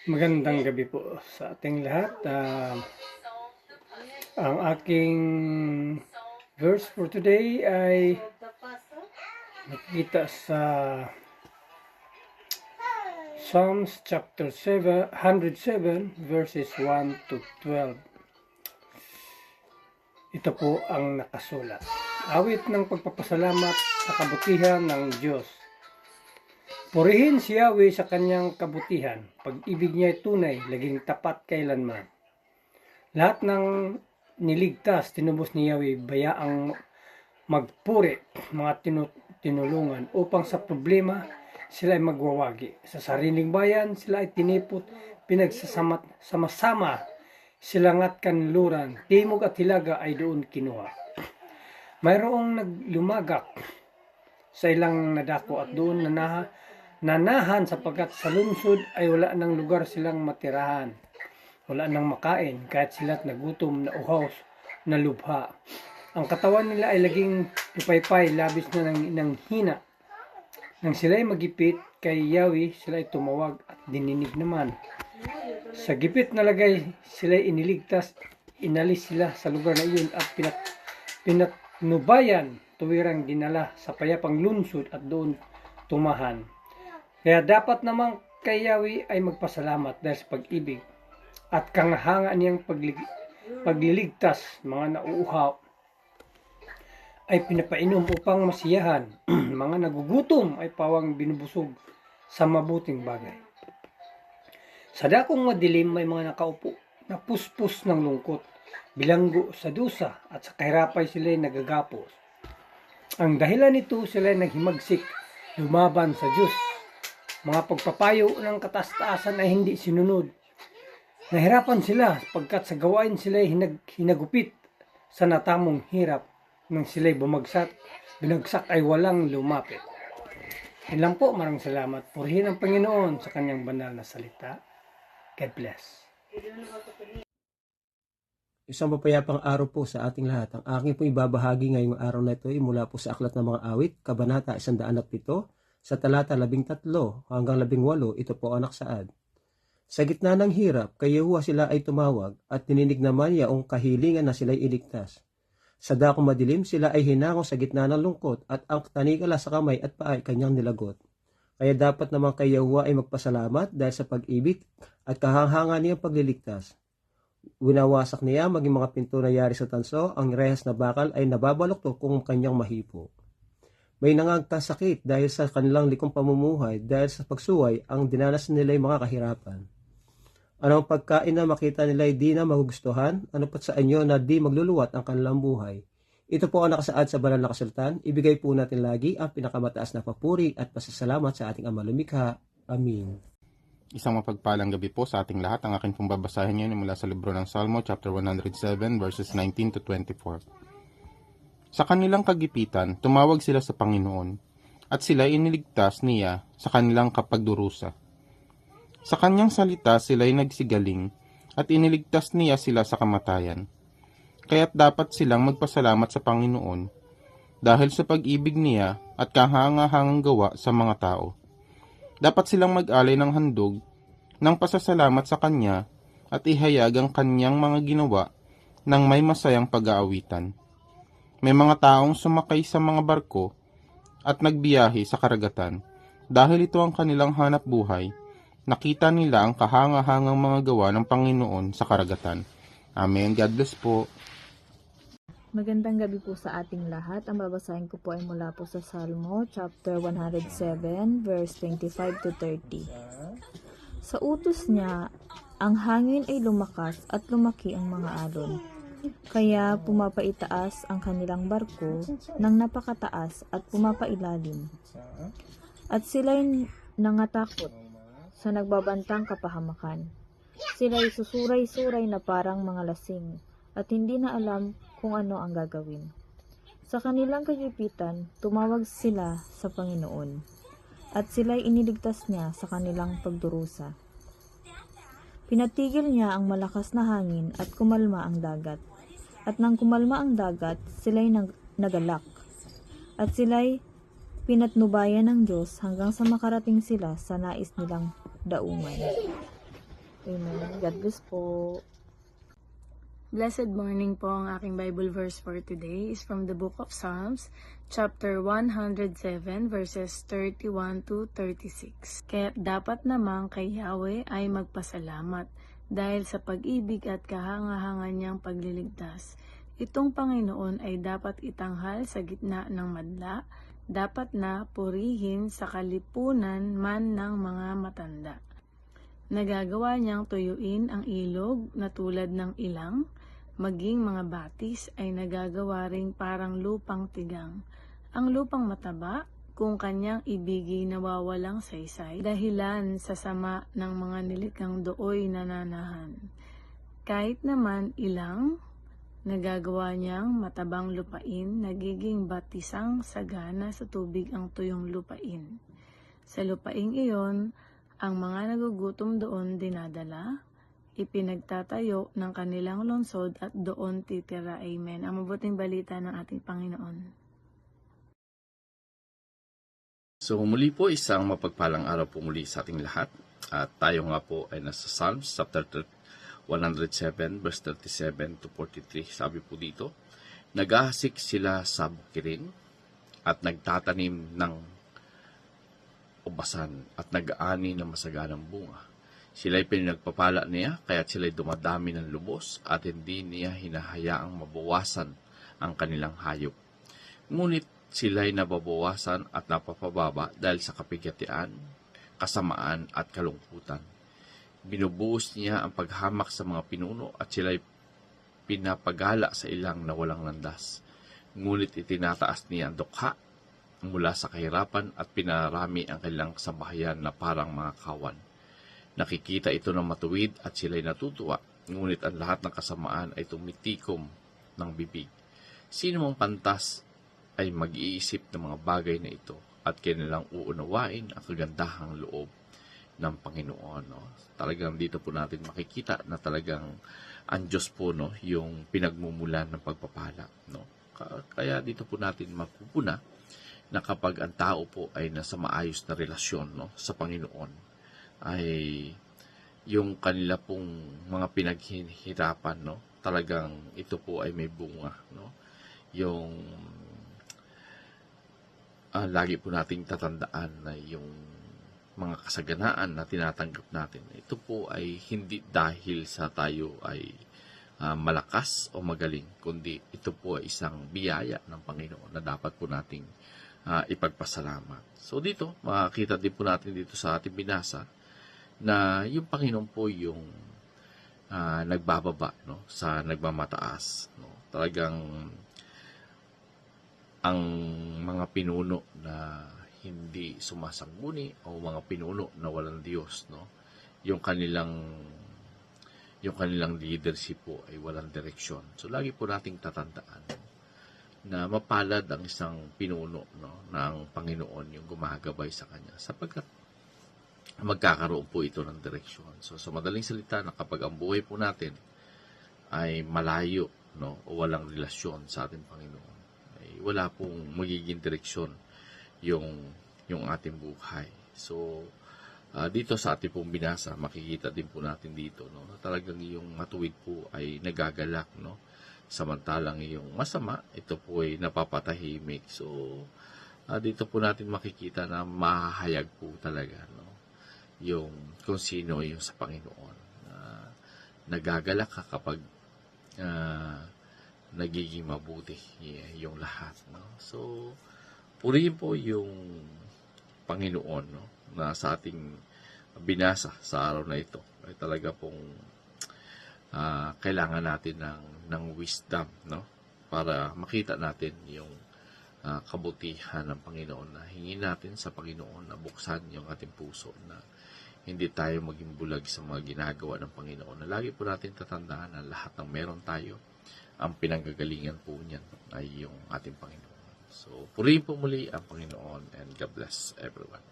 Magandang gabi po sa ating lahat. Ang aking verse for today ay nakikita sa Psalms chapter 107 verses 1 to 12. Ito po ang nakasulat. Awit ng pagpapasalamat sa kabutihan ng Diyos. Purihin si Yahweh sa kanyang kabutihan. Pag-ibig niya ay tunay, laging tapat kailanman. Lahat ng niligtas, tinubos ni Yahweh, bayaang magpuri, mga tinulungan, upang sa problema sila ay magwawagi. Sa sariling bayan, sila ay tinipot, pinagsasama-sama, silangat kanluran, timog at hilaga ay doon kinuha. Mayroong naglumagak sa ilang nadako at doon nanahan sapagkat sa lungsod ay wala ng lugar silang matirahan. Wala nang makain kahit sila't nagutom na uhaw na lubha. Ang katawan nila ay laging lupaypay, labis na ng hina. Nang sila'y magipit kay Yahweh, sila'y tumawag at dininig naman. Sa gipit na lagay, sila'y iniligtas, inalis sila sa lugar na iyon at pinatnubayan, tuwirang dinala sa payapang lungsod at doon tumahan. Kaya dapat namang kay Yahweh ay magpasalamat dahil sa pag-ibig at kangahanga niyang pagliligtas. Mga nauuhaw ay pinapainom upang masiyahan. Mga nagugutom ay pawang binubusog sa mabuting bagay. Sa dakong madilim may mga nakaupo na puspos ng lungkot, bilanggo sa dusa at sa kahirapay sila'y nagagapos. Ang dahilan nito sila'y naghimagsik, lumaban sa Diyos. Mga pagpapayo ng kataas-taasan ay hindi sinunod. Nahirapan sila pagkat sa gawain sila'y hinagupit sa natamong hirap. Nang sila'y binagsak ay walang lumapit. Yan lang po, maraming salamat. Purihin ang Panginoon sa kanyang banal na salita. God bless. Isang mapayapang araw po sa ating lahat. Ang aking po ibabahagi ngayong araw na ito ay mula po sa Aklat ng Mga Awit, Kabanata 107, sa talata 13 hanggang 18, ito po ang naksaad. Sa gitna ng hirap, kay Yahuwah sila ay tumawag at tininig naman yaong kahilingan na sila'y iligtas. Sa dakong madilim, sila ay hinango sa gitna ng lungkot at ang tanikala sa kamay at paa ay kanyang nilagot. Kaya dapat naman kay Yahuwah ay magpasalamat dahil sa pag-ibig at kahanga niyang pagliligtas. Winawasak niya maging mga pinto na yari sa tanso, ang rehas na bakal ay nababaloktok kung kanyang mahipo. May nangagkasakit dahil sa kanilang likong pamumuhay, dahil sa pagsuway, ang dinanas nila ay mga kahirapan. Anong pagkain na makita nila ay di na magugustuhan? Ano pat sa inyo na di magluluwat ang kanilang buhay? Ito po ang nakasaad sa banal na kasultan. Ibigay po natin lagi ang pinakamataas na papuri at pasasalamat sa ating Ama Lumikha. Amin. Isang mapagpalang gabi po sa ating lahat. Ang akin pong babasahin ngayon mula sa libro ng Salmo, chapter 107, verses 19 to 24. Sa kanilang kagipitan, tumawag sila sa Panginoon, at sila iniligtas niya sa kanilang kapagdurusa. Sa kanyang salita sila'y nagsigaling, at iniligtas niya sila sa kamatayan. Kaya't dapat silang magpasalamat sa Panginoon, dahil sa pag-ibig niya at kahangahangang gawa sa mga tao. Dapat silang mag-alay ng handog ng pasasalamat sa Kanya at ihayag ang Kanyang mga ginawa ng may masayang pag-aawitan. May mga taong sumakay sa mga barko at nagbiyahe sa karagatan. Dahil ito ang kanilang hanap buhay, nakita nila ang kahangahangang mga gawa ng Panginoon sa karagatan. Amen. God bless po. Magandang gabi po sa ating lahat. Ang babasahin ko po ay mula po sa Salmo, chapter 107, verse 25 to 30. Sa utos niya, ang hangin ay lumakas at lumaki ang mga alon. Kaya pumapaitaas ang kanilang barko ng napakataas at pumapailalim. At sila'y nangatakot sa nagbabantang kapahamakan. Sila'y susuray-suray na parang mga lasing at hindi na alam kung ano ang gagawin. Sa kanilang kagipitan, tumawag sila sa Panginoon, at sila'y iniligtas niya sa kanilang pagdurusa. Pinatigil niya ang malakas na hangin at kumalma ang dagat. At nang kumalma ang dagat, sila'y nagalak. At sila'y pinatnubayan ng Diyos hanggang sa makarating sila sa nais nilang daungan. Amen. God bless po. Blessed morning po. Ang aking Bible verse for today is from the book of Psalms, chapter 107, verses 31 to 36. Kaya dapat namang kay Yahweh ay magpasalamat dahil sa pag-ibig at kahangahangan niyang pagliligtas. Itong Panginoon ay dapat itanghal sa gitna ng madla, dapat na purihin sa kalipunan man ng mga matanda. Nagagawa niyang tuyuin ang ilog na tulad ng ilang, maging mga batis ay nagagawa ring parang lupang tigang. Ang lupang mataba, kung kanyang ibigay nawawalang saysay, dahilan sa sama ng mga nilikang dooy nananahan. Kahit naman ilang, nagagawa niyang matabang lupain, nagiging batisang sagana sa tubig ang tuyong lupain. Sa lupaing iyon, ang mga nagugutom doon dinadala, ipinagtatayo ng kanilang lungsod at doon titira. Amen. Ang mabuting balita ng ating Panginoon. So muli po, isang mapagpalang araw po muli sa ating lahat. At tayo nga po ay nasa Psalms chapter 107 verse 37 to 43. Sabi po dito, nag-ahasik sila sa bukirin at nagtatanim ng ubasan at nag-aani ng masaganang bunga. Sila'y pinagpapala niya, kaya't sila'y dumadami ng lubos at hindi niya hinahayaang mabawasan ang kanilang hayop. Ngunit sila'y nababawasan at napapababa dahil sa kapigatian, kasamaan at kalungkutan. Binubuhos niya ang paghamak sa mga pinuno at sila'y pinapagala sa ilang na walang landas. Ngunit itinataas niya ang dukha mula sa kahirapan at pinarami ang kanilang kasabahayan na parang mga kawan. Nakikita ito ng matuwid at sila'y natutuwa, ngunit ang lahat ng kasamaan ay tumitikom ng bibig. Sino mang pantas ay mag-iisip ng mga bagay na ito at kanilang uunawain ang kagandahang loob ng Panginoon. No? Talagang dito po natin makikita na talagang ang Diyos po, no, yung pinagmumulan ng pagpapala. No? Kaya dito po natin mapupuna na kapag ang tao po ay nasa maayos na relasyon, no, sa Panginoon, ay yung kanila pong mga pinaghihirapan, no, talagang ito po ay may bunga, no. Yung lagi po nating tatandaan na yung mga kasaganaan na tinatanggap natin, ito po ay hindi dahil sa tayo ay malakas o magaling, kundi ito po ay isang biyaya ng Panginoon na dapat po nating ipagpasalamat. So dito, makikita din po natin dito sa ating binasa na yung Panginoon po yung nagbababa, no, sa nagmamataas. No? Talagang ang mga pinuno na hindi sumasangguni o mga pinuno na walang Diyos, no, yung kanilang leadership po ay walang direksyon. So lagi po nating tatandaan na mapalad ang isang pinuno, no, ng Panginoon yung gumagabay sa kanya, sapagkat magkakaroon po ito ng direksyon. So sa madaling salita, na kapag ang buhay po natin ay malayo, no, o walang relasyon sa ating Panginoon, ay wala pong magiging direksyon yung ating buhay. So dito sa ating pong binasa, makikita din po natin dito, no, na talagang yung matuwid po ay nagagalak, no, samantalang yung masama, ito po ay napapatahimik. So dito po natin makikita na mahahayag po talaga, no, yung kung sino yung sa Panginoon. Nagagalak ka kapag nagiging mabuti yung lahat, no. So purihin po yung Panginoon, no, na sa ating binasa sa araw na ito ay talaga pong kailangan natin ng wisdom, no, para makita natin yung kabutihan ng Panginoon, na hingin natin sa Panginoon na buksan yung ating puso, na hindi tayo maging bulag sa mga ginagawa ng Panginoon. Na lagi po natin tatandaan na lahat ng meron tayo, ang pinanggagalingan po niyan ay yung ating Panginoon. So, purihin po muli ang Panginoon, and God bless everyone.